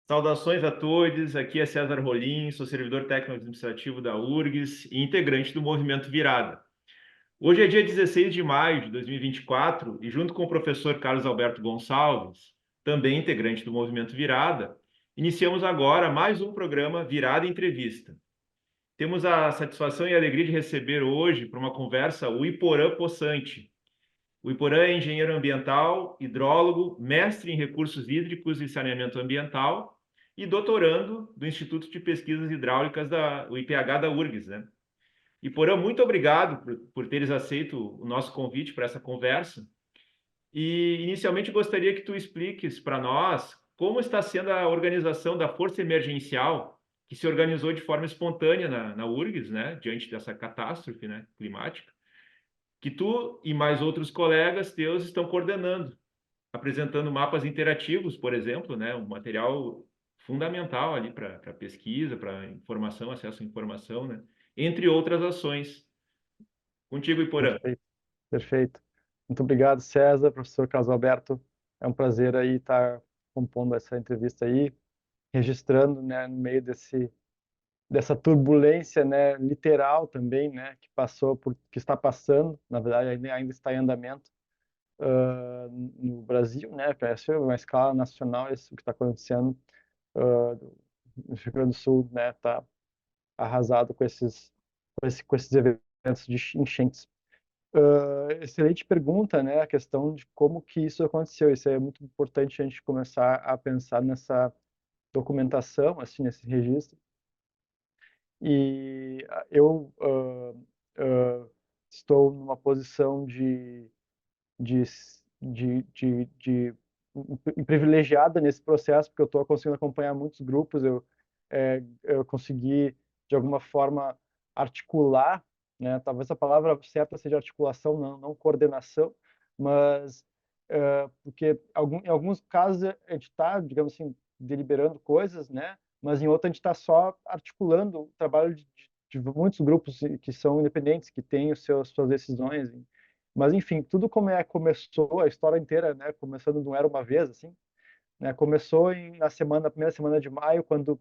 Saudações a todos, aqui é César Rolim, sou servidor técnico administrativo da URGS e integrante do Movimento Virada. Hoje é dia 16 de maio de 2024 e junto com o professor Carlos Alberto Gonçalves, também integrante do Movimento Virada, iniciamos agora mais um programa Virada Entrevista. Temos a satisfação e a alegria de receber hoje para uma conversa o Iporã Possante. O Iporã é engenheiro ambiental, hidrólogo, mestre em recursos hídricos e saneamento ambiental e doutorando do Instituto de Pesquisas Hidráulicas o IPH da URGS, né? Iporã, muito obrigado por teres aceito o nosso convite para essa conversa. E inicialmente gostaria que tu expliques para nós como está sendo a organização da Força Emergencial que se organizou de forma espontânea na URGS, né, diante dessa catástrofe, né, climática que tu e mais outros colegas teus estão coordenando, apresentando mapas interativos, por exemplo, né, um material fundamental ali para pesquisa, para informação, acesso à informação, né, entre outras ações. Contigo, Iporã. Perfeito, perfeito. Muito obrigado, César, professor Carlos Alberto. É um prazer aí estar compondo essa entrevista aí, registrando, né, no meio dessa turbulência, né, literal também, né, que está passando, na verdade ainda está em andamento no Brasil, né, parece uma escala nacional isso que está acontecendo no Rio Grande do Sul, né, está arrasado com esses eventos de enchentes. Excelente pergunta, né? A questão de como que isso aconteceu. Isso é muito importante a gente começar a pensar nessa documentação, assim, nesse registro. E eu estou numa posição de, de privilegiada nesse processo, porque eu estou conseguindo acompanhar muitos grupos, eu consegui, de alguma forma, articular, né? Talvez a palavra certa seja articulação, não coordenação, mas porque em alguns casos a gente está, digamos assim, deliberando coisas, né? Mas em outros a gente está só articulando o trabalho de muitos grupos que são independentes, que têm suas decisões. Mas, enfim, tudo começou, a história inteira, né? Começando não era uma vez, assim, né? Começou na primeira semana de maio, quando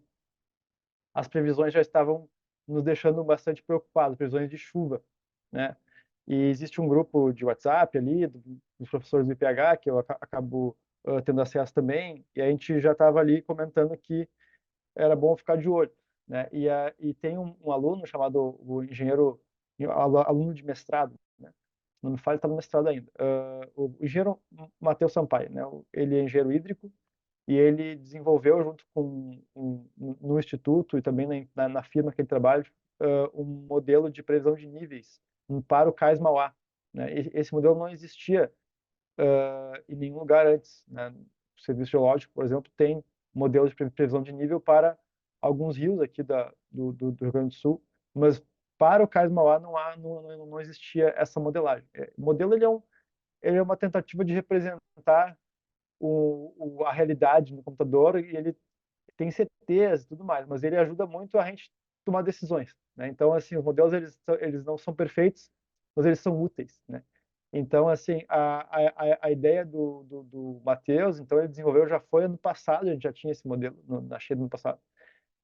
as previsões já estavam nos deixando bastante preocupados, previsões de chuva, né? E existe um grupo de WhatsApp ali, dos professores do IPH, que eu acabo tendo acesso também, e a gente já estava ali comentando que era bom ficar de olho, né? E tem um aluno chamado o engenheiro, aluno de mestrado, né? Não me fale, está no mestrado ainda. O engenheiro Matheus Sampaio, né? Ele é engenheiro hídrico e ele desenvolveu junto com no instituto e também na firma que ele trabalha um modelo de previsão de níveis para o Cais Mauá, né? Esse modelo não existia em nenhum lugar antes, né? O Serviço Geológico, por exemplo, tem modelos de previsão de nível para alguns rios aqui do Rio Grande do Sul, mas para o Cais Mauá não existia essa modelagem. O modelo ele é uma tentativa de representar a realidade no computador e ele tem certeza e tudo mais, mas ele ajuda muito a gente tomar decisões, né? Então, assim, os modelos eles não são perfeitos, mas eles são úteis, né? Então, assim, a ideia do Matheus, então ele desenvolveu, já foi ano passado, a gente já tinha esse modelo na China no ano passado.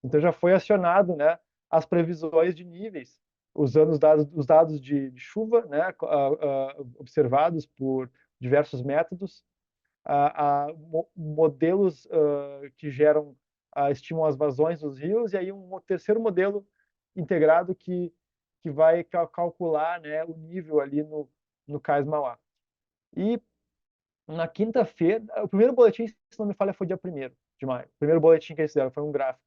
Então já foi acionado, né, as previsões de níveis, usando os dados de chuva, né, observados por diversos métodos, modelos que estimam as vazões dos rios, e aí um terceiro modelo integrado que vai calcular, né, o nível ali no Cais Mauá. E na quinta-feira, o primeiro boletim, se não me falha, foi dia 1º de maio. O primeiro boletim que eles fizeram foi um gráfico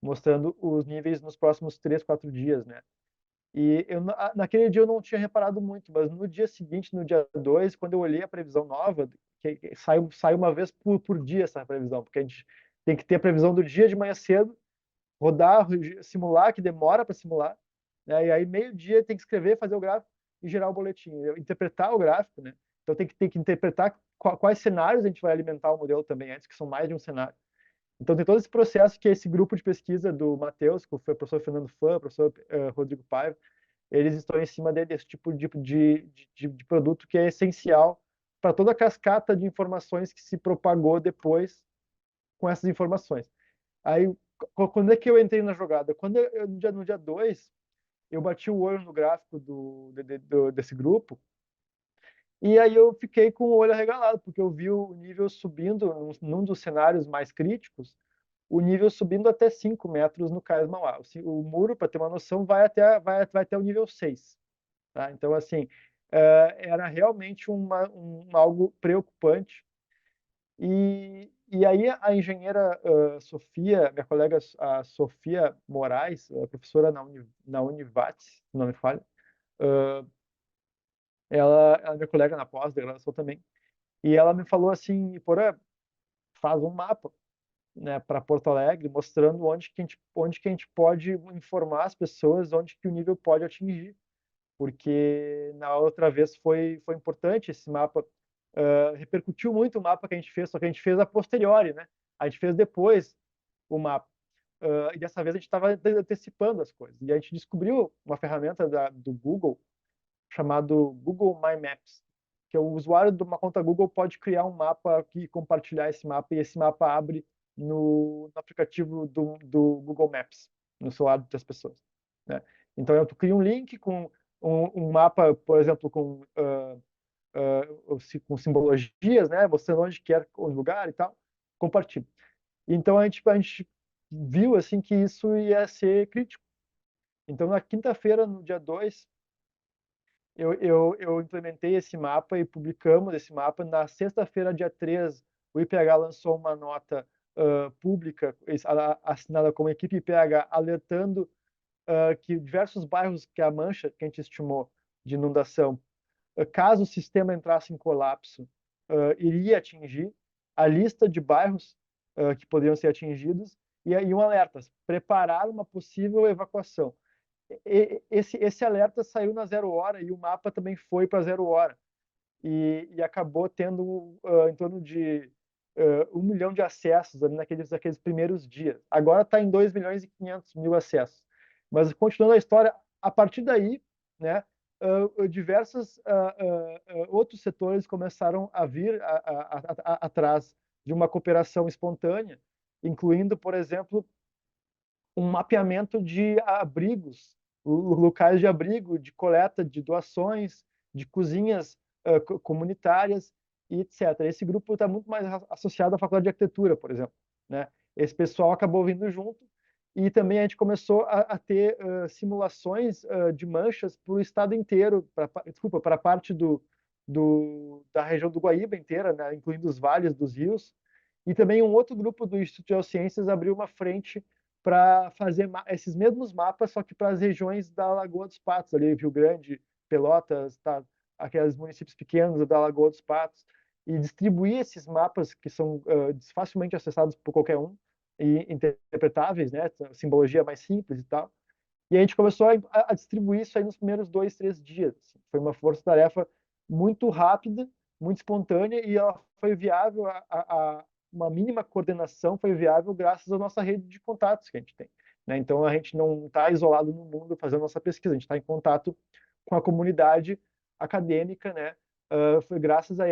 mostrando os níveis nos próximos 3, 4 dias, né? E naquele dia eu não tinha reparado muito, mas no dia seguinte, no dia 2, quando eu olhei a previsão nova, que sai uma vez por dia essa previsão, porque a gente tem que ter a previsão do dia de manhã cedo, rodar, simular, que demora para simular, né? E aí meio-dia tem que escrever, fazer o gráfico e gerar o boletim, interpretar o gráfico, né? Então tem que interpretar quais cenários a gente vai alimentar o modelo também antes, que são mais de um cenário. Então tem todo esse processo que esse grupo de pesquisa do Matheus, que foi o professor Fernando Fã, o professor Rodrigo Paiva, eles estão em cima desse tipo de produto que é essencial para toda a cascata de informações que se propagou depois com essas informações. Aí, quando é que eu entrei na jogada? Quando no dia 2, eu bati o olho no gráfico desse grupo, e aí eu fiquei com o olho arregalado, porque eu vi o nível subindo, num dos cenários mais críticos, o nível subindo até 5 metros no Cais Mauá. O muro, para ter uma noção, vai até o nível 6. Tá? Então, assim, era realmente algo preocupante. E aí a engenheira Sofia, minha colega a Sofia Moraes, professora na Univates, se não me falha, ela é minha colega na pós-graduação também, e ela me falou assim, Porã, faz um mapa, né, para Porto Alegre, mostrando onde que a gente pode informar as pessoas, onde que o nível pode atingir, porque na outra vez foi importante esse mapa, repercutiu muito o mapa que a gente fez, só que a gente fez a posteriori, né? A gente fez depois o mapa. E dessa vez a gente estava antecipando as coisas. E a gente descobriu uma ferramenta do Google chamado Google My Maps, que o usuário de uma conta Google pode criar um mapa e compartilhar esse mapa, e esse mapa abre no aplicativo do Google Maps, no celular das pessoas. Né? Então, tu cria um link com um mapa, por exemplo, com simbologias, né, mostrando onde quer o lugar e tal, compartilha. Então, a gente viu assim que isso ia ser crítico. Então, na quinta-feira, no dia 2, eu implementei esse mapa e publicamos esse mapa. Na sexta-feira, dia 3, o IPH lançou uma nota pública, assinada como equipe IPH, alertando que diversos bairros que a mancha, que a gente estimou, de inundação, caso o sistema entrasse em colapso, iria atingir a lista de bairros que poderiam ser atingidos e um alerta, preparar uma possível evacuação. Esse alerta saiu na 0 hora e o mapa também foi para 0 hora e acabou tendo em torno de 1 milhão de acessos ali naqueles primeiros dias. Agora está em 2 milhões e 500 mil acessos. Mas continuando a história, a partir daí, né, diversos outros setores começaram a vir atrás de uma cooperação espontânea, incluindo, por exemplo, um mapeamento de abrigos, locais de abrigo, de coleta de doações, de cozinhas comunitárias e etc. Esse grupo está muito mais associado à faculdade de arquitetura, por exemplo. Né? Esse pessoal acabou vindo junto e também a gente começou a ter simulações de manchas para o estado inteiro, para a parte da região do Guaíba inteira, né? Incluindo os vales dos rios. E também um outro grupo do Instituto de Geociências abriu uma frente para fazer esses mesmos mapas, só que para as regiões da Lagoa dos Patos, ali, Rio Grande, Pelotas, tá, aqueles municípios pequenos da Lagoa dos Patos, e distribuir esses mapas que são facilmente acessados por qualquer um e interpretáveis, né, simbologia mais simples e tal. E a gente começou a distribuir isso aí nos primeiros 2, 3 dias. Assim. Foi uma força-tarefa muito rápida, muito espontânea, e ela foi viável, uma mínima coordenação foi viável graças à nossa rede de contatos que a gente tem. Né? Então, a gente não está isolado no mundo fazendo nossa pesquisa, a gente está em contato com a comunidade acadêmica, né? Foi graças a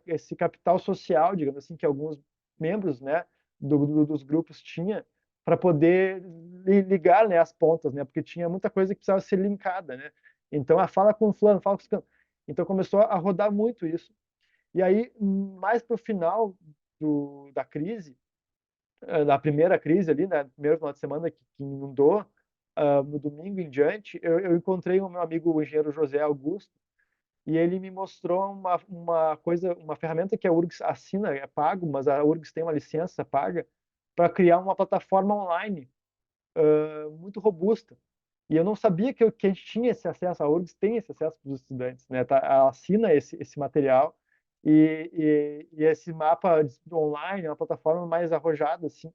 esse capital social, digamos assim, que alguns membros, né, dos grupos tinham, para poder ligar, né, as pontas, né, porque tinha muita coisa que precisava ser linkada, né. Então, fala com o fulano, fala com o fulano. Então, começou a rodar muito isso. E aí, mais para o final da crise, da primeira crise ali, né, no primeiro final de semana que inundou, no domingo em diante, eu encontrei o meu amigo, o engenheiro José Augusto, e ele me mostrou uma coisa, uma ferramenta que a URGS assina, é pago, mas a URGS tem uma licença paga, para criar uma plataforma online muito robusta. E eu não sabia que a gente tinha esse acesso, a URGS tem esse acesso para os estudantes, né? Ela assina esse material e esse mapa online é uma plataforma mais arrojada, assim.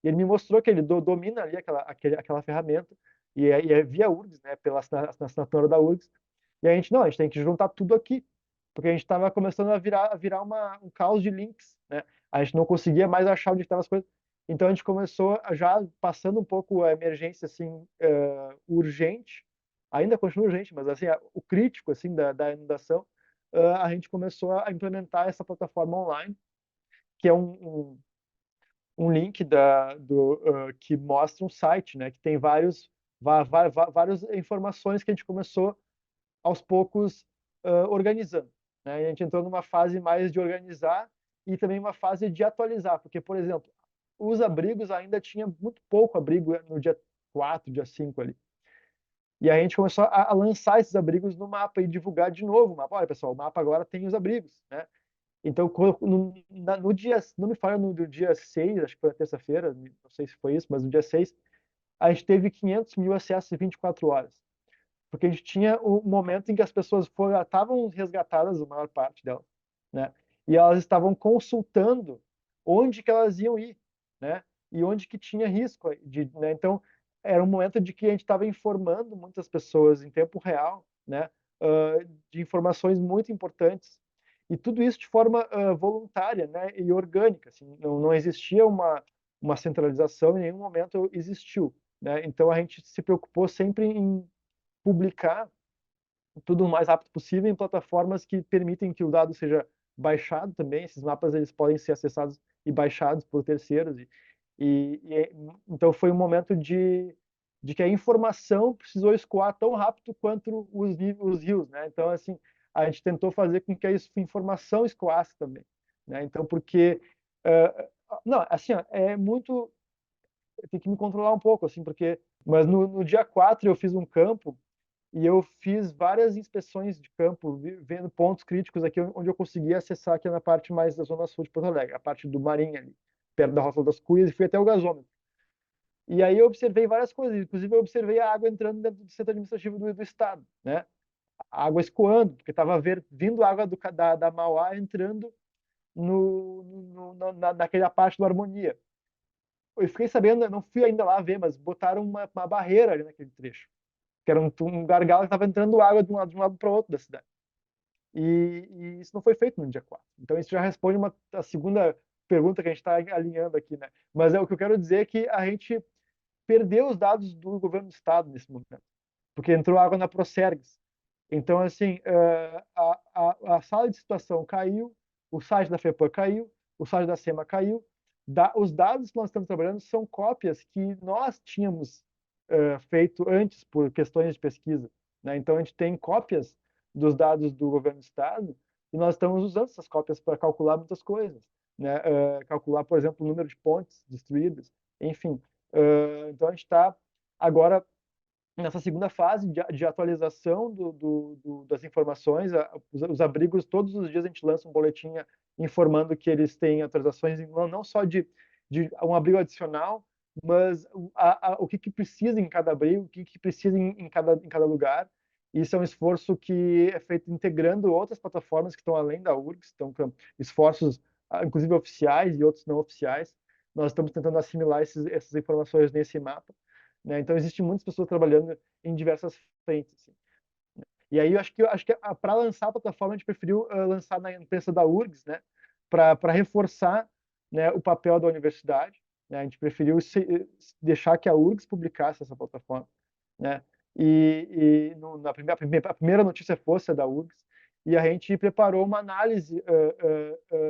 E ele me mostrou que ele domina ali aquela ferramenta e é via URGS, né? Pela assinatura da URGS. E a gente, não, a gente tem que juntar tudo aqui, porque a gente estava começando a virar um caos de links, né? A gente não conseguia mais achar onde estavam as coisas. Então a gente começou já passando um pouco a emergência assim urgente, ainda continua urgente, mas assim o crítico assim da inundação, a gente começou a implementar essa plataforma online, que é um um link que mostra um site, né, que tem várias informações que a gente começou aos poucos organizando, né? E a gente entrou numa fase mais de organizar e também uma fase de atualizar, porque, por exemplo, os abrigos ainda tinha muito pouco abrigo no dia 4, dia 5 ali. E a gente começou a lançar esses abrigos no mapa e divulgar de novo o mapa. Olha, pessoal, o mapa agora tem os abrigos, né? Então, no dia, não me falha no do dia 6, acho que foi na terça-feira, não sei se foi isso, mas no dia 6, a gente teve 500 mil acessos em 24 horas. Porque a gente tinha o momento em que as pessoas estavam resgatadas, a maior parte delas, né? E elas estavam consultando onde que elas iam ir, né? E onde que tinha risco né? Então, era um momento de que a gente estava informando muitas pessoas em tempo real, né? De informações muito importantes. E tudo isso de forma voluntária, né? E orgânica, assim. Não existia uma centralização, em nenhum momento existiu, né? Então, a gente se preocupou sempre em publicar tudo o mais rápido possível em plataformas que permitem que o dado seja baixado também. Esses mapas eles podem ser acessados e baixados por terceiros. Então foi um momento de que a informação precisou escoar tão rápido quanto os rios, né? Então assim a gente tentou fazer com que a informação escoasse também, né? Então porque não, assim, ó, é muito, tem que me controlar um pouco, assim, porque, mas no dia 4 eu fiz um campo e eu fiz várias inspeções de campo, vendo pontos críticos aqui onde eu conseguia acessar aqui na parte mais da zona sul de Porto Alegre, a parte do Marinha ali, perto da Roça das Cuias, e fui até o gasômetro. E aí eu observei várias coisas, inclusive eu observei a água entrando dentro do centro administrativo do estado, né? A água escoando, porque estava vindo água da Mauá entrando naquela parte do Harmonia. Eu fiquei sabendo, não fui ainda lá ver, mas botaram uma barreira ali naquele trecho, que era um gargalo que estava entrando água de um lado para o outro da cidade. E isso não foi feito no dia 4. Então, isso já responde a segunda pergunta que a gente está alinhando aqui, né? Mas o que eu quero dizer é que a gente perdeu os dados do governo do estado nesse momento, porque entrou água na Procergs. Então, assim, a sala de situação caiu, o site da FEPAM caiu, o site da SEMA caiu. Os dados que nós estamos trabalhando são cópias que nós tínhamos feito antes por questões de pesquisa, né? Então, a gente tem cópias dos dados do governo do estado e nós estamos usando essas cópias para calcular muitas coisas, né? Calcular, por exemplo, o número de pontes destruídas, enfim. Então, a gente está agora nessa segunda fase de atualização das informações. Os abrigos, todos os dias a gente lança um boletim informando que eles têm atualizações, não só de um abrigo adicional, mas o que precisa em cada abrigo, o que precisa em cada lugar. Isso é um esforço que é feito integrando outras plataformas que estão além da URGS, estão esforços, inclusive oficiais e outros não oficiais. Nós estamos tentando assimilar essas informações nesse mapa, né? Então, existem muitas pessoas trabalhando em diversas frentes, assim. E aí, eu acho que para lançar a plataforma, a gente preferiu lançar na imprensa da URGS, né? Para reforçar, né, o papel da universidade, né? A gente preferiu deixar que a URGS publicasse essa plataforma, né? A primeira notícia fosse a da URGS, e a gente preparou uma análise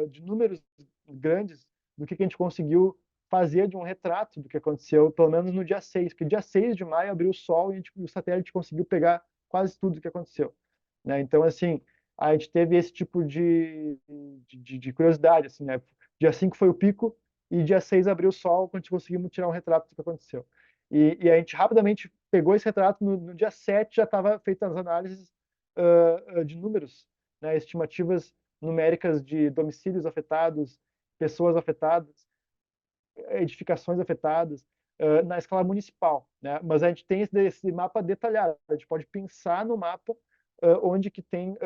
de números grandes do que a gente conseguiu fazer de um retrato do que aconteceu, pelo menos no dia 6, porque dia 6 de maio abriu o sol e o satélite conseguiu pegar quase tudo o que aconteceu, né? Então, assim, a gente teve esse tipo de curiosidade, assim, né? Dia 5 foi o pico e dia 6 abriu o sol, quando a gente conseguimos tirar um retrato do que aconteceu. E a gente rapidamente pegou esse retrato, no dia 7 já estava feitas as análises de números, né? Estimativas numéricas de domicílios afetados, pessoas afetadas, edificações afetadas na escala municipal, né? Mas a gente tem esse mapa detalhado. A gente pode pensar no mapa onde que tem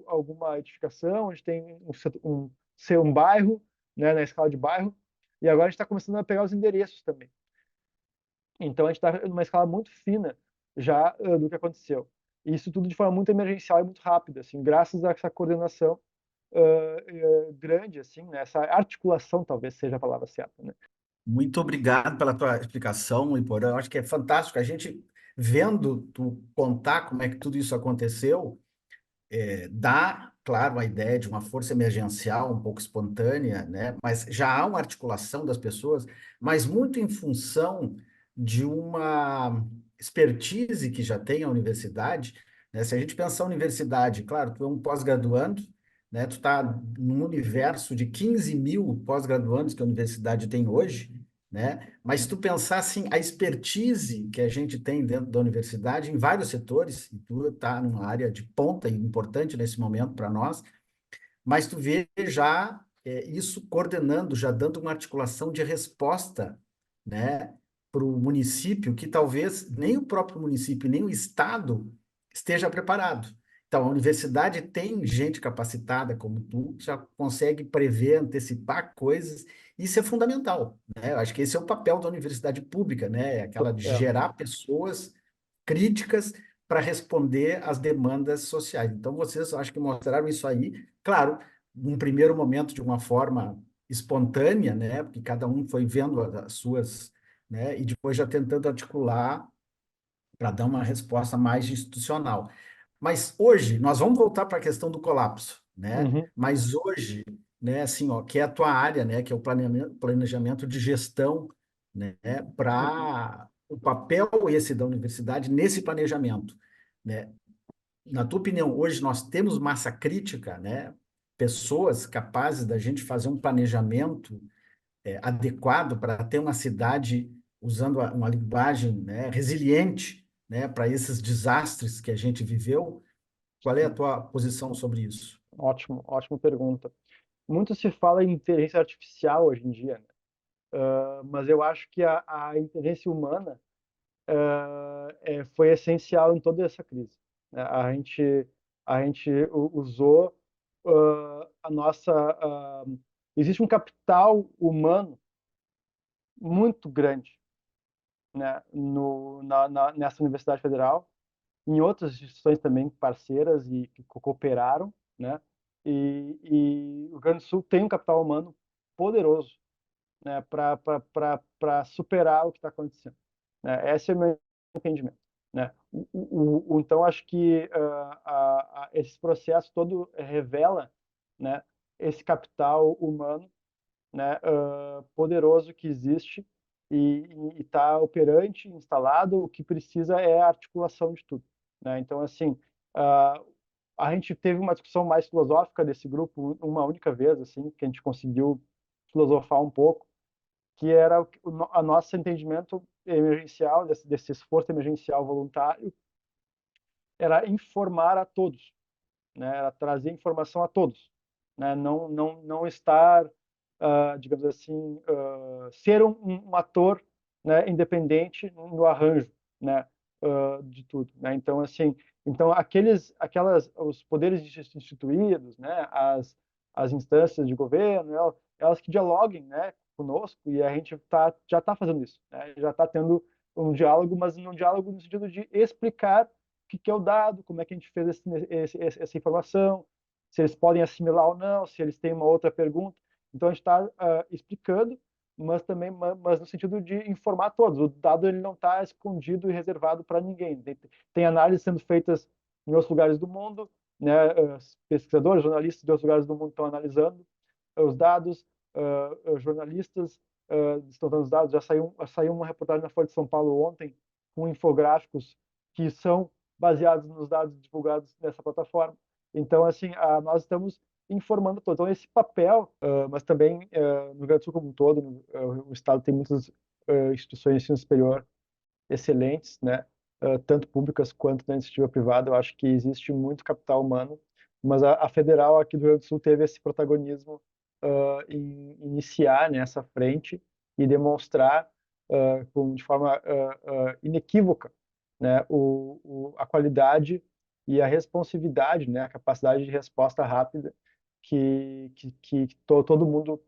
alguma edificação, onde tem um bairro, né, na escala de bairro. E agora a gente está começando a pegar os endereços também. Então a gente está numa escala muito fina já do que aconteceu. E isso tudo de forma muito emergencial e muito rápida, assim, graças a essa coordenação grande, assim, né? Essa articulação talvez seja a palavra certa, né? Muito obrigado pela tua explicação, Iporã. Eu acho que é fantástico. A gente vendo tu contar como é que tudo isso aconteceu, dá, claro, a ideia de uma força emergencial um pouco espontânea, né? Mas já há uma articulação das pessoas, mas muito em função de uma expertise que já tem a universidade, né? Se a gente pensar a universidade, claro, tu é um pós-graduando, né? Tu está num universo de 15 mil pós-graduandos que a universidade tem hoje, né? Mas se tu pensar assim, a expertise que a gente tem dentro da universidade em vários setores, e tu está numa área de ponta e importante nesse momento para nós, mas tu vê já isso coordenando, já dando uma articulação de resposta, né, para o município que talvez nem o próprio município, nem o estado esteja preparado. Então, a universidade tem gente capacitada como tu, que já consegue prever, antecipar coisas, isso é fundamental, né? Eu acho que esse é o papel da universidade pública, né? Aquela de É, gerar pessoas críticas para responder às demandas sociais. Então, vocês acho que mostraram isso aí, claro, num primeiro momento de uma forma espontânea, né? Porque cada um foi vendo as suas, né? E depois já tentando articular para dar uma resposta mais institucional. Mas hoje, nós vamos voltar para a questão do colapso, né? uhum, Mas hoje, né, assim, ó, que é a tua área, né, que é o planejamento de gestão, né, uhum. para o papel esse da universidade nesse planejamento, né? Na tua opinião, hoje nós temos massa crítica, né? Pessoas capazes da gente fazer um planejamento adequado para ter uma cidade usando uma linguagem, né, resiliente, né, para esses desastres que a gente viveu. Qual é a Sim. tua posição sobre isso? Ótimo, ótima pergunta. Muito se fala em inteligência artificial hoje em dia, né? Mas eu acho que a inteligência humana foi essencial em toda essa crise, né? A gente usou a nossa. Existe um capital humano muito grande, né, nessa Universidade Federal, em outras instituições também parceiras e que cooperaram, né? E o Rio Grande do Sul tem um capital humano poderoso, né, para superar o que está acontecendo, né? Esse é o meu entendimento, né? Então acho que esse processo todo revela, né, esse capital humano, né, poderoso que existe e está operante, instalado. O que precisa é a articulação de tudo, né? Então, assim, uh, a gente teve uma discussão mais filosófica desse grupo uma única vez, assim, que a gente conseguiu filosofar um pouco, que era a nosso entendimento emergencial, desse esforço emergencial voluntário, era informar a todos, né? Era trazer informação a todos, né? Não estar, digamos assim, ser um ator, né, independente no arranjo, né, de tudo, né? Então, assim, então os poderes instituídos, né, as instâncias de governo, elas que dialoguem, né, conosco, e a gente já está fazendo isso, né? Já está tendo um diálogo, mas um diálogo no sentido de explicar o que é o dado, como é que a gente fez essa informação, se eles podem assimilar ou não, se eles têm uma outra pergunta. Então a gente está explicando, mas também mas no sentido de informar todos. O dado ele não está escondido e reservado para ninguém. Tem análises sendo feitas em outros lugares do mundo, né? Pesquisadores, jornalistas de outros lugares do mundo estão analisando os dados, jornalistas estão dando os dados. Já saiu uma reportagem na Folha de São Paulo ontem com infográficos que são baseados nos dados divulgados nessa plataforma. Então, assim, nós estamos informando todos. Então, esse papel, mas também no Rio Grande do Sul como um todo, o Estado tem muitas instituições de ensino superior excelentes, né? Tanto públicas quanto da iniciativa privada. Eu acho que existe muito capital humano, mas a federal aqui do Rio Grande do Sul teve esse protagonismo em iniciar nessa frente e demonstrar de forma inequívoca, né, a qualidade e a responsividade, né, a capacidade de resposta rápida que todo mundo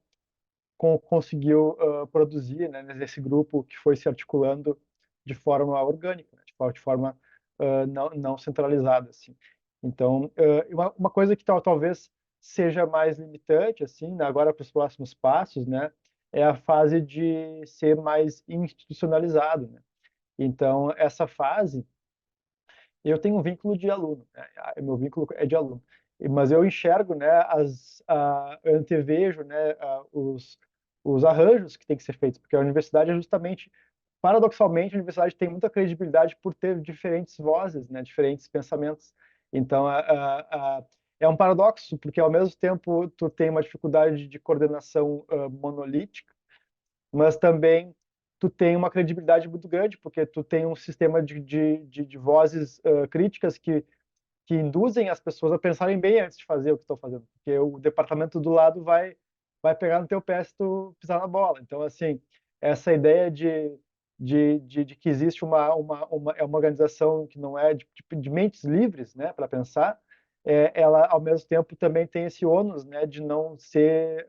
conseguiu produzir, né, nesse grupo que foi se articulando de forma orgânica, né, de forma não centralizada, assim. Então, uma coisa que talvez seja mais limitante, assim, né, agora para os próximos passos, né, é a fase de ser mais institucionalizado, né? Então, essa fase Eu tenho um vínculo de aluno, né? Meu vínculo é de aluno. Mas eu enxergo, né, eu antevejo, né, os arranjos que têm que ser feitos, porque a universidade é justamente, paradoxalmente, a universidade tem muita credibilidade por ter diferentes vozes, né, diferentes pensamentos. Então, é um paradoxo, porque ao mesmo tempo tu tem uma dificuldade de coordenação monolítica, mas também tu tem uma credibilidade muito grande, porque tu tem um sistema de vozes críticas que induzem as pessoas a pensarem bem antes de fazer o que estão fazendo, porque o departamento do lado vai pegar no teu pé se tu pisar na bola. Então, assim, essa ideia de que existe é uma organização que não é de mentes livres, né, para pensar, ela, ao mesmo tempo, também tem esse ônus, né, de não ser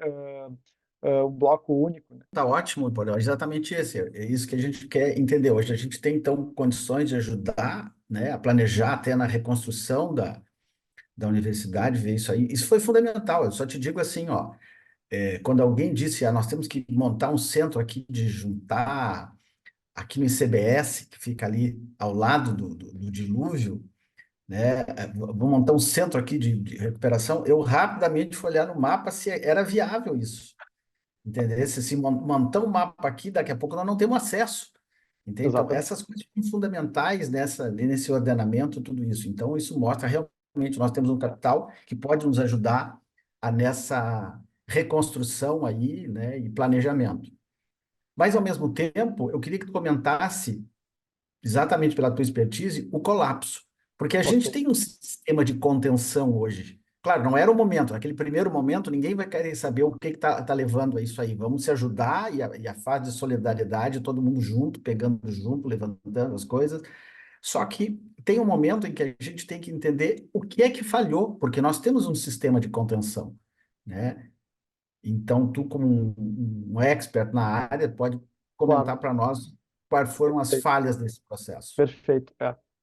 um bloco único, né? Tá ótimo, Paulo. É exatamente esse. É isso que a gente quer entender hoje. A gente tem, então, condições de ajudar, né, a planejar até na reconstrução da universidade, ver isso aí. Isso foi fundamental. Eu só te digo assim, ó, quando alguém disse, nós temos que montar um centro aqui de juntar, aqui no ICBS, que fica ali ao lado do dilúvio, né, vou montar um centro aqui de recuperação, eu rapidamente fui olhar no mapa se era viável isso. Entendeu? Se montar um mapa aqui, daqui a pouco nós não temos acesso. Entende? Então, Exatamente. essas coisas são fundamentais nesse ordenamento, tudo isso. Então, isso mostra realmente nós temos um capital que pode nos ajudar nessa reconstrução aí, né, e planejamento. Mas, ao mesmo tempo, eu queria que tu comentasse exatamente pela tua expertise, o colapso. Porque a gente Ok. tem um sistema de contenção hoje. Claro, não era o momento, naquele primeiro momento, ninguém vai querer saber o que está levando a isso aí. Vamos se ajudar e a fase de solidariedade, todo mundo junto, pegando junto, levantando as coisas. Só que tem um momento em que a gente tem que entender o que é que falhou, porque nós temos um sistema de contenção, né? Então, tu, como um expert na área, pode comentar Claro. para nós quais foram as Perfeito. falhas desse processo. Perfeito.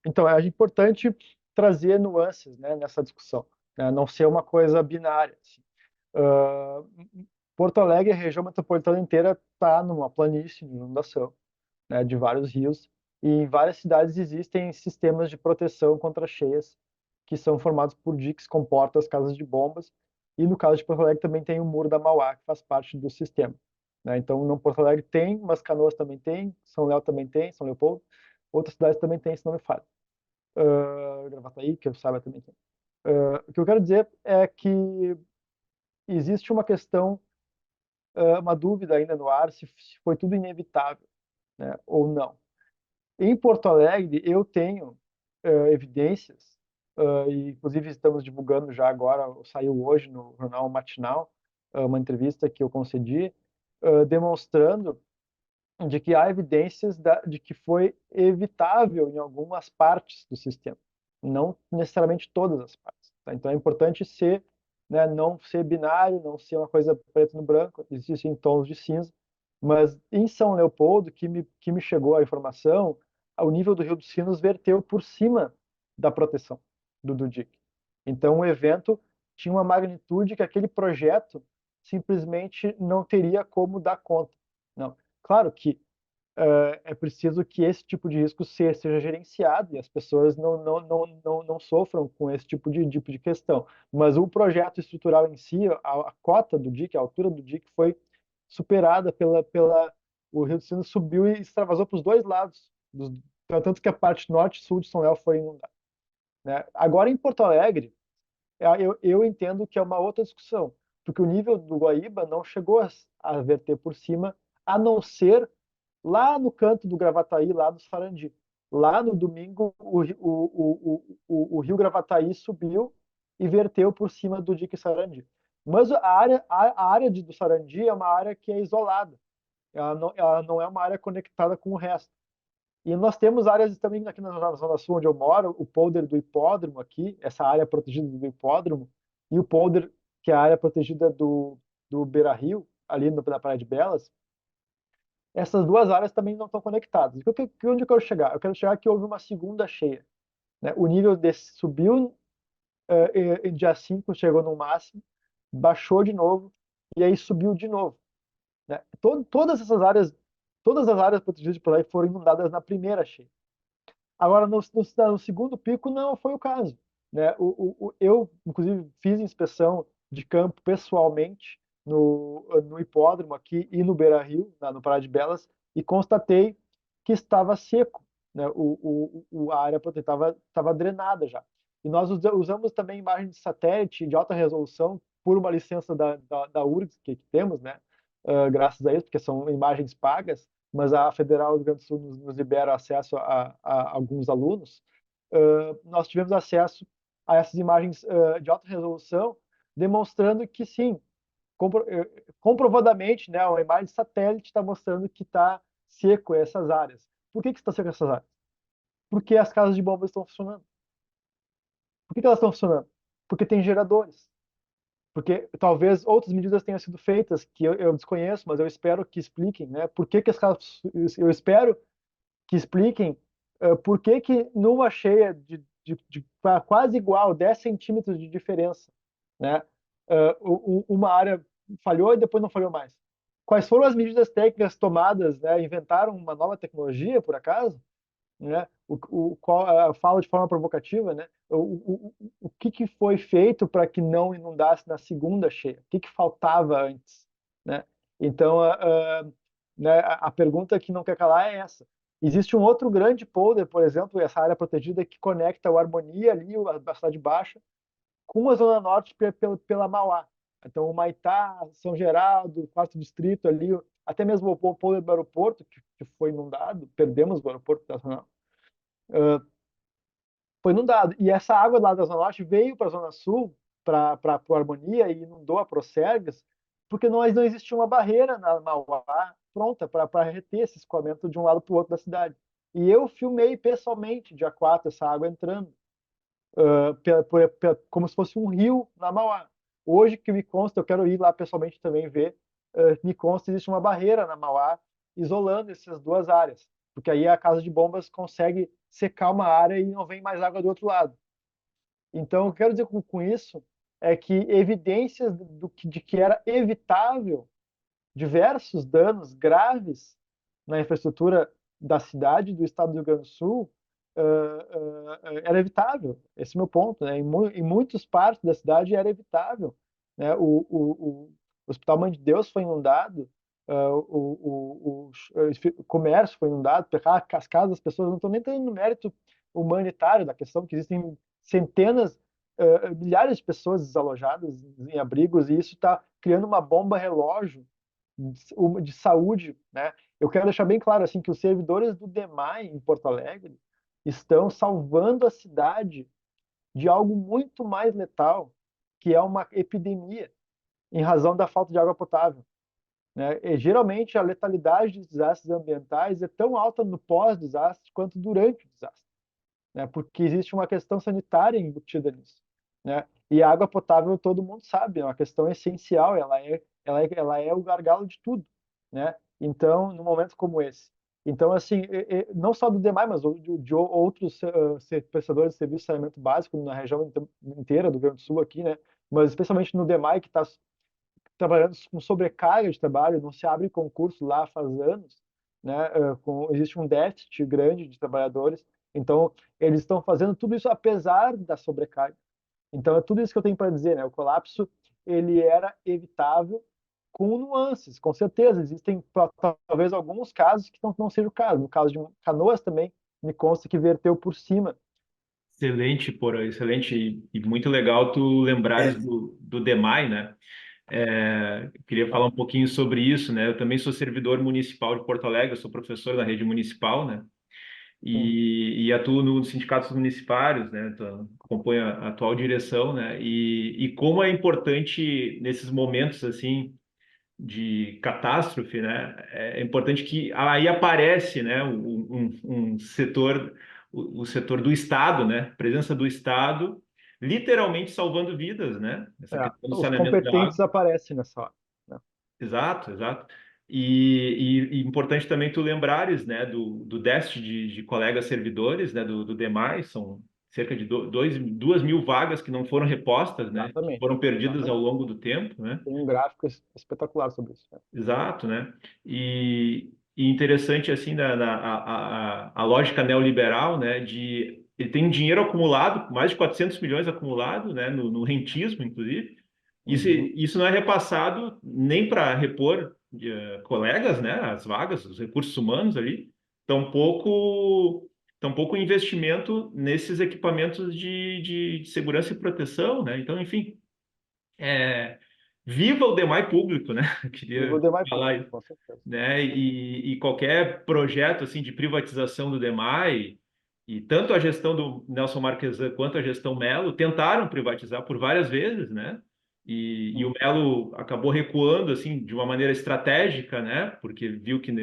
Então, é importante trazer nuances, né, nessa discussão, né, não ser uma coisa binária, assim. Ah, Porto Alegre, a região metropolitana inteira, está numa planície de inundação, né, de vários rios, e em várias cidades existem sistemas de proteção contra cheias que são formados por diques, comportas, casas de bombas, e no caso de Porto Alegre também tem o Muro da Mauá, que faz parte do sistema, né? Então, no Porto Alegre tem, mas Canoas também tem, São Léo também tem, São Leopoldo, outras cidades também tem, se não me falha. Gravataí, que eu saiba, também tem. O que eu quero dizer é que existe uma questão, uma dúvida ainda no ar se foi tudo inevitável, né, ou não. Em Porto Alegre, eu tenho evidências, e inclusive estamos divulgando já agora, saiu hoje no Jornal Matinal, uma entrevista que eu concedi, demonstrando de que há evidências de que foi evitável em algumas partes do sistema, não necessariamente todas as partes. Tá? Então é importante ser, né, não ser binário, não ser uma coisa preto no branco, existem tons de cinza, mas em São Leopoldo, que me chegou a informação, o nível do Rio dos Sinos verteu por cima da proteção do dique. Então o evento tinha uma magnitude que aquele projeto simplesmente não teria como dar conta. Não. Claro que é preciso que esse tipo de risco seja gerenciado e as pessoas não sofram com esse tipo de questão. Mas o projeto estrutural em si, a cota do dique, a altura do dique foi superada o Rio dos Sinos subiu e extravasou para os dois lados, tanto que a parte norte e sul de São Léo foi inundada, né? Agora, em Porto Alegre, eu entendo que é uma outra discussão, porque o nível do Guaíba não chegou a verter por cima, a não ser lá no canto do Gravataí, lá do Sarandi. Lá no domingo, o rio Gravataí subiu e verteu por cima do dique Sarandi. Mas a área do Sarandi é uma área que é isolada. Ela não é uma área conectada com o resto. E nós temos áreas também aqui na Zona Sul, onde eu moro, o polder do hipódromo aqui, essa área protegida do hipódromo, e o polder, que é a área protegida do Beira-Rio, ali na Praia de Belas. Essas duas áreas também não estão conectadas. Onde eu quero chegar? Eu quero chegar que houve uma segunda cheia, né? O nível subiu, em dia 5 chegou no máximo, baixou de novo, e aí subiu de novo, né? Todas as áreas protegidas por aí foram inundadas na primeira cheia. Agora, no segundo pico, não foi o caso, né? Eu, inclusive, fiz inspeção de campo pessoalmente no hipódromo aqui e no Beira-Rio, no Pará de Belas, e constatei que estava seco, né? A área estava drenada já. E nós usamos também imagem de satélite de alta resolução por uma licença da URGS que temos, né? Graças a isso, porque são imagens pagas, mas a Federal do Rio Grande do Sul nos libera acesso a alguns alunos. Nós tivemos acesso a essas imagens de alta resolução, demonstrando que sim, comprovadamente, né, uma imagem de satélite está mostrando que está seco essas áreas. Por que está seco essas áreas? Porque as casas de bombas estão funcionando. Por que elas estão funcionando? Porque tem geradores. Porque talvez outras medidas tenham sido feitas que eu desconheço, mas eu espero que expliquem, né? Por que as casas, eu espero que expliquem por que que numa cheia de quase igual, 10 centímetros de diferença, né? Uma área falhou e depois não falhou mais. Quais foram as medidas técnicas tomadas, né? Inventaram uma nova tecnologia, por acaso? Né? Qual, falo de forma provocativa, né? O que foi feito para que não inundasse na segunda cheia? O que faltava antes, né? Então, né, a pergunta que não quer calar é essa. Existe um outro grande polder, por exemplo, essa área protegida que conecta o Harmonia ali, a Cidade Baixa, com a Zona Norte pela Mauá. Então, o Maitá, São Geraldo, Quarto Distrito ali, até mesmo o polder do aeroporto, que foi inundado, perdemos o aeroporto nacional, foi inundado. E essa água lá da Zona Norte veio para a Zona Sul, para o Harmonia, e inundou a Procergas, porque não existia uma barreira na Mauá pronta para reter esse escoamento de um lado para o outro da cidade. E eu filmei pessoalmente, dia 4, essa água entrando, como se fosse um rio na Mauá. Hoje que me consta, eu quero ir lá pessoalmente também ver, me consta existe uma barreira na Mauá isolando essas duas áreas, porque aí a casa de bombas consegue secar uma área e não vem mais água do outro lado. Então, o que eu quero dizer com isso é que evidências de que era evitável diversos danos graves na infraestrutura da cidade, do estado do Rio Grande do Sul, era evitável. Esse é o meu ponto. Né? Em muitas partes da cidade era evitável. Né? O Hospital Mãe de Deus foi inundado, o comércio foi inundado, as casas das pessoas, não estou nem entrando no mérito humanitário da questão, que existem centenas, milhares de pessoas desalojadas em abrigos, e isso está criando uma bomba relógio de saúde, né? Eu quero deixar bem claro assim que os servidores do DEMAI em Porto Alegre estão salvando a cidade de algo muito mais letal, que é uma epidemia, em razão da falta de água potável. Né? E, geralmente, a letalidade de desastres ambientais é tão alta no pós-desastre quanto durante o desastre, né? Porque existe uma questão sanitária embutida nisso. Né? E a água potável, todo mundo sabe, é uma questão essencial, ela é o gargalo de tudo. Né? Então, num momento como esse. Então, assim, não só do DEMAI, mas de outros prestadores de serviço de saneamento básico na região inteira do Rio Grande do Sul aqui, né? Mas especialmente no DEMAI, que está trabalhando com sobrecarga de trabalho, não se abre concurso lá faz anos, né? Existe um déficit grande de trabalhadores, então eles estão fazendo tudo isso apesar da sobrecarga. Então é tudo isso que eu tenho para dizer, né? O colapso ele era evitável com nuances, com certeza. Existem talvez alguns casos que não seja o caso. No caso de Canoas também me consta que verteu por cima. Excelente, Porã, excelente e muito legal tu lembrares É, do DEMAI, né? Eu queria falar um pouquinho sobre isso, né? Eu também sou servidor municipal de Porto Alegre, eu sou professor da rede municipal, né? Sim, E atuo nos sindicatos municipários, né? Acompanho a atual direção, né? E como é importante nesses momentos assim de catástrofe, né? É importante que aí aparece, né? Um setor, o setor do Estado, né? Presença do Estado, literalmente salvando vidas, né? Essa questão do os saneamento da água. competentes aparecem nessa hora. Né? Exato, exato. E importante também tu lembrares, né, do déficit de colegas servidores, né, do DEMAI, são cerca de 2.000 vagas que não foram repostas, né, que Exatamente, foram perdidas ao exatamente. longo do tempo, né? Tem um gráfico espetacular sobre isso. Né? Exato, né? E interessante, assim, a lógica neoliberal, né, ele tem dinheiro acumulado, mais de 400 milhões acumulado, né, no rentismo, inclusive. Uhum. Isso não é repassado nem para repor colegas, né, as vagas, os recursos humanos ali, tampouco investimento nesses equipamentos de segurança e proteção, né? Então, enfim, é, viva o demais público, né? Eu Viva o queria demais falar público, isso, com certeza. né? E qualquer projeto assim de privatização do DEMAI, e tanto a gestão do Nelson Marquesan quanto a gestão Melo tentaram privatizar por várias vezes, né? E o Uhum. Melo acabou recuando assim de uma maneira estratégica, né? Porque viu que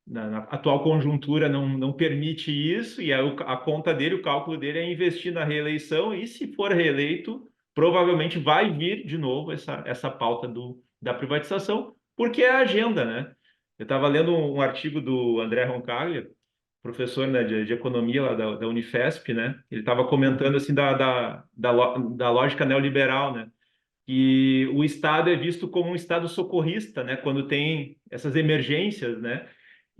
na atual conjuntura não permite isso, e a conta dele, o cálculo dele é investir na reeleição, e se for reeleito, provavelmente vai vir de novo essa pauta da privatização, porque é a agenda, né? Eu estava lendo um artigo do André Roncaglia, professor, né, de economia lá da Unifesp, né? Ele estava comentando Uhum. assim da lógica neoliberal, né? Que o Estado é visto como um Estado socorrista, né? Quando tem essas emergências, né?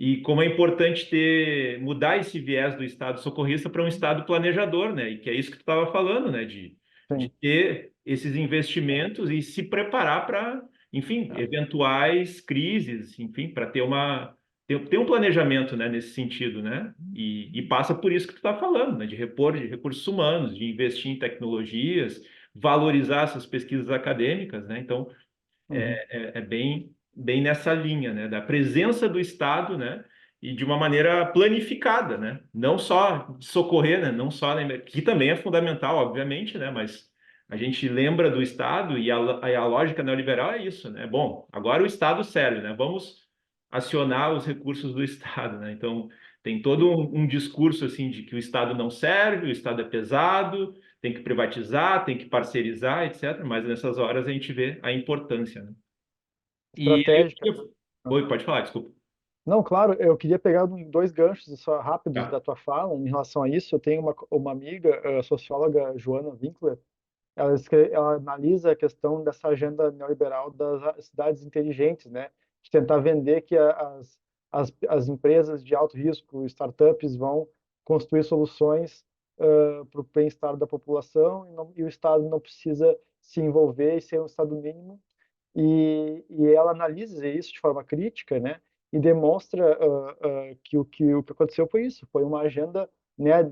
E como é importante mudar esse viés do Estado socorrista para um Estado planejador, né? E que é isso que tu estava falando, né? De Sim. ter esses investimentos e se preparar para, enfim, eventuais crises, enfim, para ter um planejamento, né? Nesse sentido, né? E passa por isso que tu está falando, né? De repor de recursos humanos, de investir em tecnologias, valorizar essas pesquisas acadêmicas, né? Então, Uhum. é bem nessa linha, né? Da presença do Estado, né? E de uma maneira planificada, né? Não só de socorrer, né? Não só, que também é fundamental, obviamente, né? Mas a gente lembra do Estado e a lógica neoliberal é isso, né? Bom, agora o Estado serve, né? Vamos acionar os recursos do Estado, né? Então, tem todo um discurso, assim, de que o Estado não serve, o Estado é pesado, tem que privatizar, tem que parcerizar, etc. Mas nessas horas a gente vê a importância, né? E aí Estratégica. Oi, pode falar, desculpa. Não, claro, eu queria pegar dois ganchos só rápidos Tá. da tua fala em relação a isso. Eu tenho uma amiga, a socióloga Joana Winkler, ela analisa a questão dessa agenda neoliberal das cidades inteligentes, né? De tentar vender que as empresas de alto risco, startups, vão construir soluções para o bem-estar da população e o Estado não precisa se envolver e ser um Estado mínimo e ela analisa isso de forma crítica, né, e demonstra que o que aconteceu foi isso, foi uma agenda, né,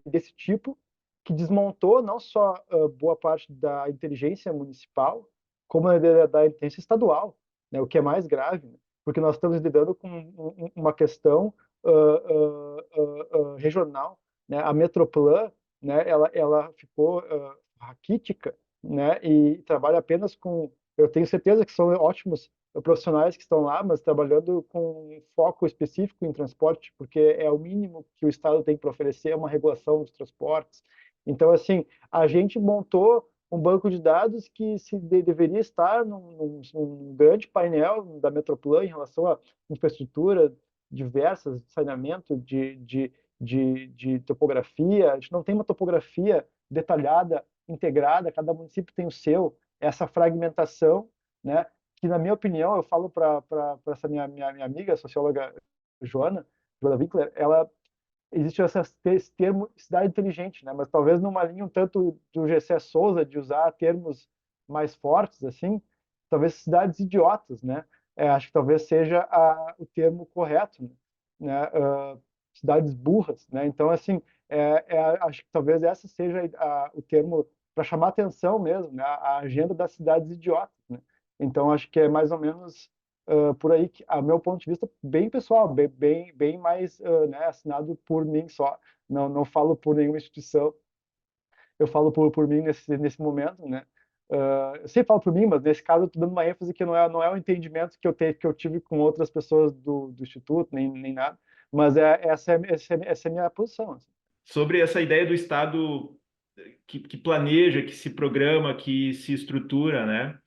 desse tipo que desmontou não só boa parte da inteligência municipal, como da inteligência estadual, né, o que é mais grave, né, porque nós estamos lidando com uma questão regional, né, a Metroplan, né, ela ficou raquítica, né, e trabalha apenas com, eu tenho certeza que são ótimos profissionais que estão lá, mas trabalhando com um foco específico em transporte, porque é o mínimo que o Estado tem para oferecer, uma regulação dos transportes. Então, assim, a gente montou um banco de dados que deveria estar num grande painel da Metroplan em relação à infraestrutura diversas, de saneamento, de topografia. A gente não tem uma topografia detalhada, integrada, cada município tem o seu, essa fragmentação, né? Que, na minha opinião, eu falo para essa minha amiga, a socióloga Joana Winkler, ela existe esse termo cidade inteligente, né? Mas talvez numa linha um tanto do Gessé Souza de usar termos mais fortes, assim, talvez cidades idiotas, né? Acho que talvez seja o termo correto, né? Cidades burras, né? Então, assim, acho que talvez essa seja o termo para chamar atenção mesmo, né? A agenda das cidades idiotas, né? Então, acho que é mais ou menos por aí, que, a meu ponto de vista, bem pessoal, bem mais né, assinado por mim só. Não falo por nenhuma instituição, eu falo por mim nesse momento, né? Eu sempre falo por mim, mas nesse caso eu estou dando uma ênfase que não é o entendimento que eu tive com outras pessoas do Instituto, nem nada, mas essa é a minha posição. Assim. Sobre essa ideia do Estado que planeja, que se programa, que se estrutura, né?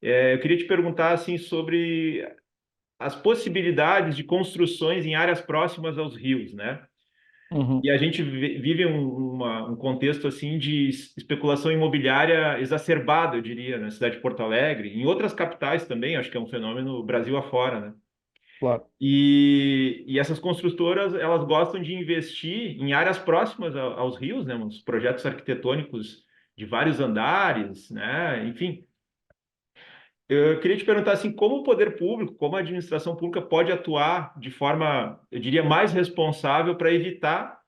Eu queria te perguntar assim sobre as possibilidades de construções em áreas próximas aos rios, né? Uhum. E a gente vive um contexto assim de especulação imobiliária exacerbada, eu diria, na cidade de Porto Alegre, em outras capitais também, acho que é um fenômeno Brasil afora, né? Claro. E essas construtoras, elas gostam de investir em áreas próximas aos rios, né? Uns projetos arquitetônicos de vários andares, né? Enfim, eu queria te perguntar assim, como o poder público, como a administração pública pode atuar de forma, eu diria, mais responsável para evitar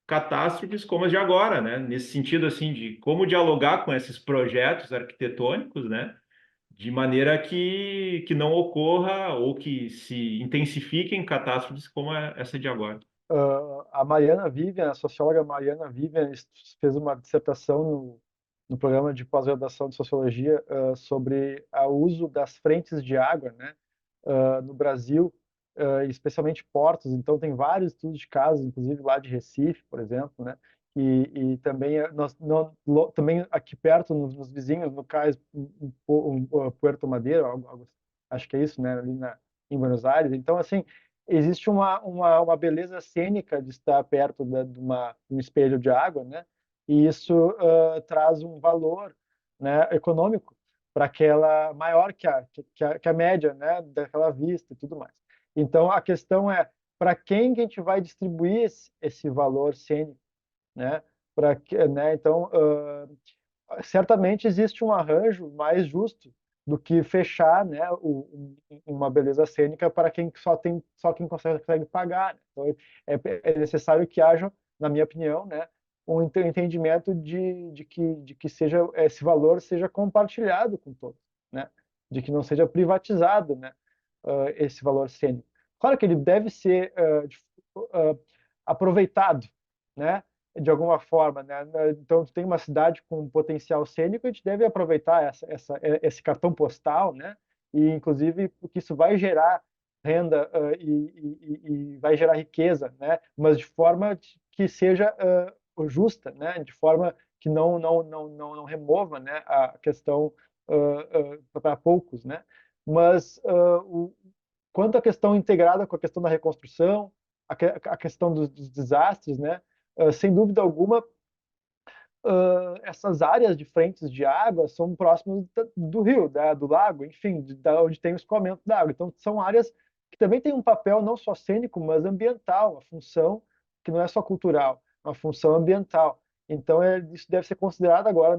catástrofes como as de agora, né? Nesse sentido assim de como dialogar com esses projetos arquitetônicos, né? De maneira que não ocorra ou que se intensifiquem catástrofes como essa de agora. A Mariana Vivian, a socióloga Mariana Vivian, fez uma dissertação no programa de pós-graduação de sociologia sobre o uso das frentes de água, né, no Brasil, especialmente portos. Então, tem vários estudos de casos, inclusive lá de Recife, por exemplo, né, e também, também aqui perto, nos vizinhos, no cais, Puerto Madeira, acho que é isso, né, ali em Buenos Aires. Então, assim, existe uma beleza cênica de estar perto de um espelho de água, né? E isso traz um valor, né, econômico para aquela maior que a média, né, daquela vista e tudo mais. Então a questão é para quem que a gente vai distribuir esse valor cênico, né? Né? Então certamente existe um arranjo mais justo do que fechar, né, uma beleza cênica para quem só quem consegue pagar, né? Então é necessário que haja, na minha opinião, né, um entendimento de que seja esse valor seja compartilhado com todos, né, de que não seja privatizado, né, esse valor cênico. Claro que ele deve ser aproveitado, né, de alguma forma, né? Então, tem uma cidade com um potencial cênico, a gente deve aproveitar esse cartão postal, né? E, inclusive, porque isso vai gerar renda e vai gerar riqueza, né? Mas de forma que seja justa, né? De forma que não remova, né, a questão para poucos, né? Mas quanto à questão integrada com a questão da reconstrução, a questão dos desastres, né? Sem dúvida alguma, essas áreas de frentes de água são próximas do rio, do lago, enfim, da onde tem o escoamento da água. Então, são áreas que também têm um papel não só cênico, mas ambiental, uma função que não é só cultural, é uma função ambiental. Então, isso deve ser considerado agora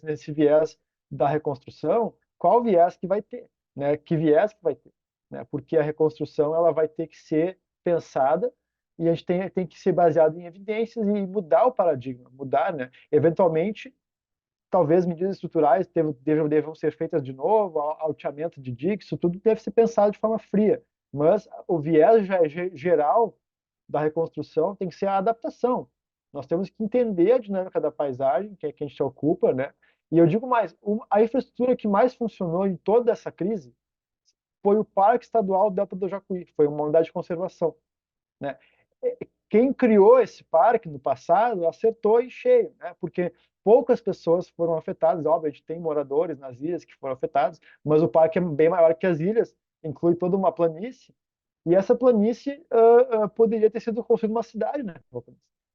nesse viés da reconstrução, qual viés que vai ter, né? Que viés que vai ter, né? Porque a reconstrução ela vai ter que ser pensada e a gente tem que ser baseado em evidências e mudar o paradigma, mudar, né? Eventualmente, talvez medidas estruturais devam ser feitas de novo, alteamento de diques, isso tudo deve ser pensado de forma fria. Mas o viés geral da reconstrução tem que ser a adaptação. Nós temos que entender a dinâmica da paisagem, que é que a gente se ocupa, né? E eu digo mais, a infraestrutura que mais funcionou em toda essa crise foi o Parque Estadual Delta do Jacuí, que foi uma unidade de conservação, né? Quem criou esse parque no passado acertou em cheio, né? Porque poucas pessoas foram afetadas. Óbvio, a gente tem moradores nas ilhas que foram afetados, mas o parque é bem maior que as ilhas, inclui toda uma planície, e essa planície poderia ter sido construída uma cidade, né?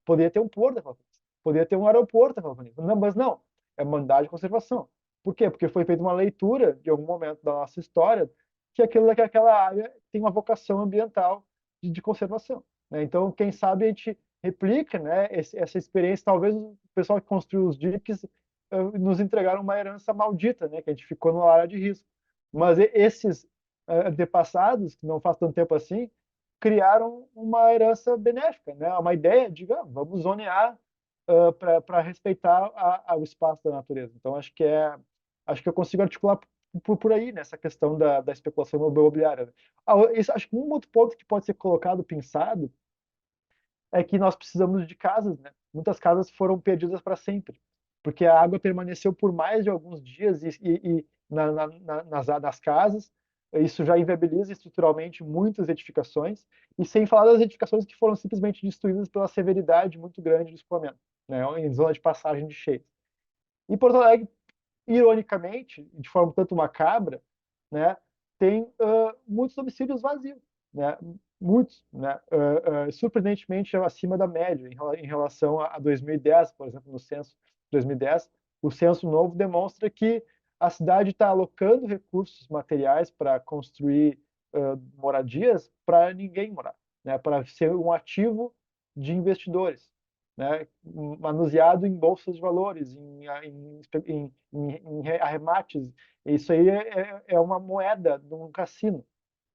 Poderia ter um porto naquela planície, poderia ter um aeroporto naquela planície. Não, mas não, é uma unidade de conservação. Por quê? Porque foi feita uma leitura, de algum momento da nossa história, que aquela área tem uma vocação ambiental de conservação, né? Então, quem sabe a gente replica, né, essa experiência. Talvez o pessoal que construiu os diques nos entregaram uma herança maldita, né, que a gente ficou numa área de risco. Mas esses antepassados, que não faz tanto tempo assim, criaram uma herança benéfica, né, uma ideia de vamos zonear para respeitar o espaço da natureza. Então, acho que eu consigo articular por aí, nessa questão da especulação imobiliária, né? Acho que um outro ponto que pode ser colocado, pensado, é que nós precisamos de casas, né? Muitas casas foram perdidas para sempre, porque a água permaneceu por mais de alguns dias nas casas. Isso já inviabiliza estruturalmente muitas edificações, e sem falar das edificações que foram simplesmente destruídas pela severidade muito grande do escoamento, né? Em zona de passagem de cheias. E Porto Alegre, ironicamente, de forma tanto macabra, né, tem muitos domicílios vazios, né, muitos, né, surpreendentemente acima da média em relação a 2010, por exemplo, no censo de 2010, o censo novo demonstra que a cidade está alocando recursos materiais para construir moradias para ninguém morar, né? Para ser um ativo de investidores, né? Manuseado em bolsas de valores, em arremates. Isso aí é uma moeda de um cassino,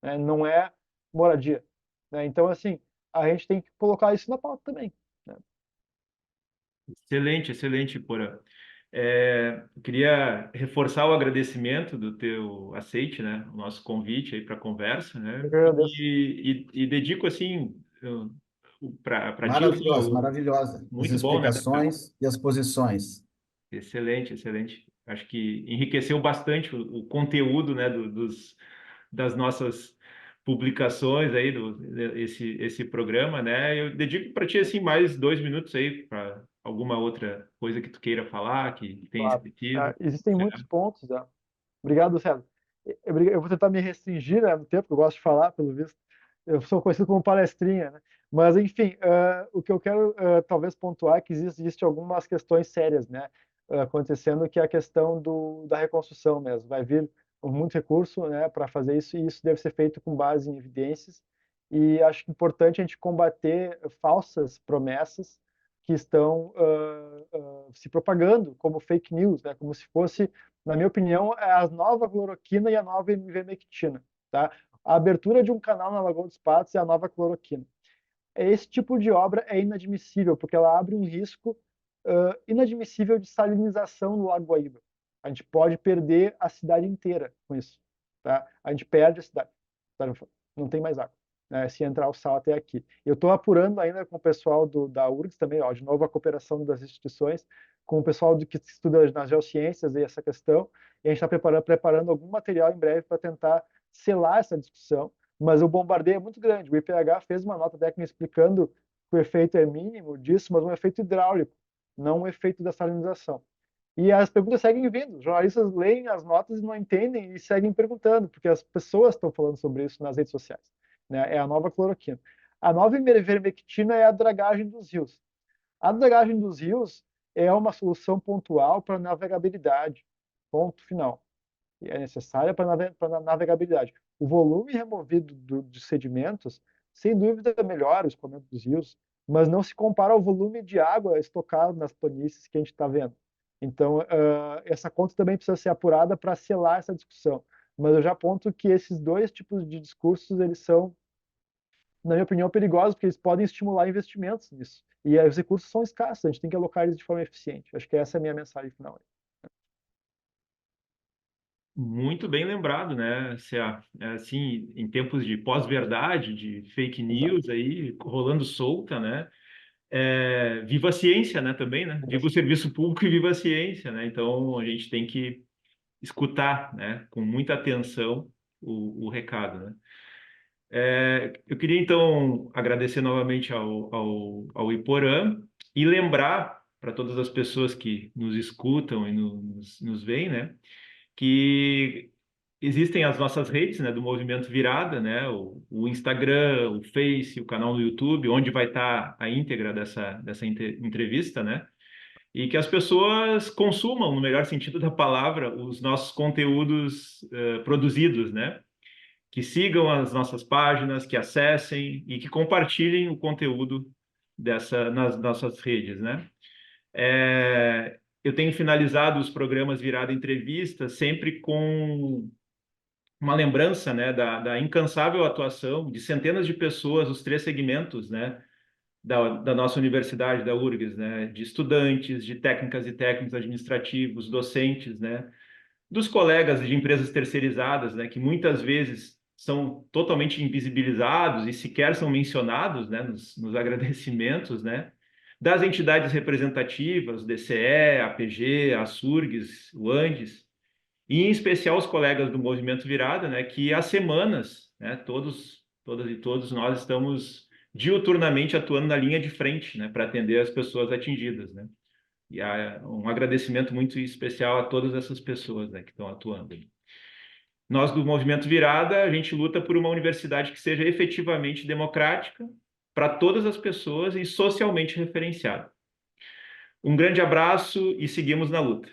né? Não é moradia, né? Então, assim, a gente tem que colocar isso na pauta também, né? Excelente, excelente, Porã. Eu queria reforçar o agradecimento do teu aceite, né, o nosso convite aí para a conversa, Eu né, que agradeço. e dedico assim para ti, assim, Maravilhosa, maravilhosa. As muito bom, né? explicações e as posições. Excelente, excelente. Acho que enriqueceu bastante o conteúdo, né, das nossas publicações aí esse programa, né? Eu dedico para ti assim mais 2 minutos aí para alguma outra coisa que tu queira falar, que tenha Claro. esquecido. Existem muitos pontos, né? Obrigado, César. Eu vou tentar me restringir, né, no tempo, que eu gosto de falar, pelo visto. Eu sou conhecido como palestrinha, né? Mas, enfim, o que eu quero talvez pontuar é que existe algumas questões sérias, né, acontecendo, que é a questão da reconstrução mesmo. Vai vir muito recurso, né, para fazer isso, e isso deve ser feito com base em evidências. E acho importante a gente combater falsas promessas que estão se propagando como fake news, né, como se fosse, na minha opinião, é a nova cloroquina e a nova ivermectina, tá? A abertura de um canal na Lagoa dos Patos é a nova cloroquina. Esse tipo de obra é inadmissível, porque ela abre um risco inadmissível de salinização no Lago Guaíba. A gente pode perder a cidade inteira com isso, tá? A gente perde a cidade, tá? Não tem mais água, né, se entrar o sal até aqui. Eu estou apurando ainda com o pessoal da URGS também, ó, de novo a cooperação das instituições, com o pessoal que estuda nas geociências e essa questão, e a gente está preparando algum material em breve para tentar selar essa discussão, mas o bombardeio é muito grande. O IPH fez uma nota técnica explicando que o efeito é mínimo disso, mas um efeito hidráulico, não um efeito da salinização. E as perguntas seguem vindo. Os jornalistas leem as notas e não entendem e seguem perguntando, porque as pessoas estão falando sobre isso nas redes sociais, né? É a nova cloroquina. A nova ivermectina é a dragagem dos rios. A dragagem dos rios é uma solução pontual para navegabilidade. Ponto final. É necessária para navegabilidade. O volume removido de sedimentos, sem dúvida, melhora o escoamento dos rios, mas não se compara ao volume de água estocado nas planícies que a gente está vendo. Então, essa conta também precisa ser apurada para selar essa discussão. Mas eu já aponto que esses dois tipos de discursos, eles são, na minha opinião, perigosos, porque eles podem estimular investimentos nisso. E os recursos são escassos, a gente tem que alocar eles de forma eficiente. Acho que essa é a minha mensagem final. Muito bem lembrado, né? Assim, em tempos de pós-verdade, de fake Exato. news aí rolando solta, né? Viva a ciência, né? Também, né? Viva o serviço público e viva a ciência, né? Então a gente tem que escutar, né? Com muita atenção o recado, né? Eu queria então agradecer novamente ao Iporã e lembrar para todas as pessoas que nos escutam e nos veem, né? Que existem as nossas redes, né, do Movimento Virada, né, o Instagram, o Face, o canal no YouTube, onde vai estar a íntegra dessa entrevista, né, e que as pessoas consumam, no melhor sentido da palavra, os nossos conteúdos produzidos, né, que sigam as nossas páginas, que acessem e que compartilhem o conteúdo nas nossas redes, né. Eu tenho finalizado os programas Virada Entrevista sempre com uma lembrança, né, da incansável atuação de centenas de pessoas, os três segmentos, né, da nossa universidade, da URGS, né, de estudantes, de técnicas e técnicos administrativos, docentes, né, dos colegas de empresas terceirizadas, né, que muitas vezes são totalmente invisibilizados e sequer são mencionados, né, nos agradecimentos, né, das entidades representativas, o DCE, a APG, a SURGS, o ANDES, e em especial os colegas do Movimento Virada, né, que há semanas, né, todas e todos nós estamos diuturnamente atuando na linha de frente, né, para atender as pessoas atingidas, né. E há um agradecimento muito especial a todas essas pessoas, né, que estão atuando. Nós do Movimento Virada, a gente luta por uma universidade que seja efetivamente democrática para todas as pessoas e socialmente referenciada. Um grande abraço e seguimos na luta.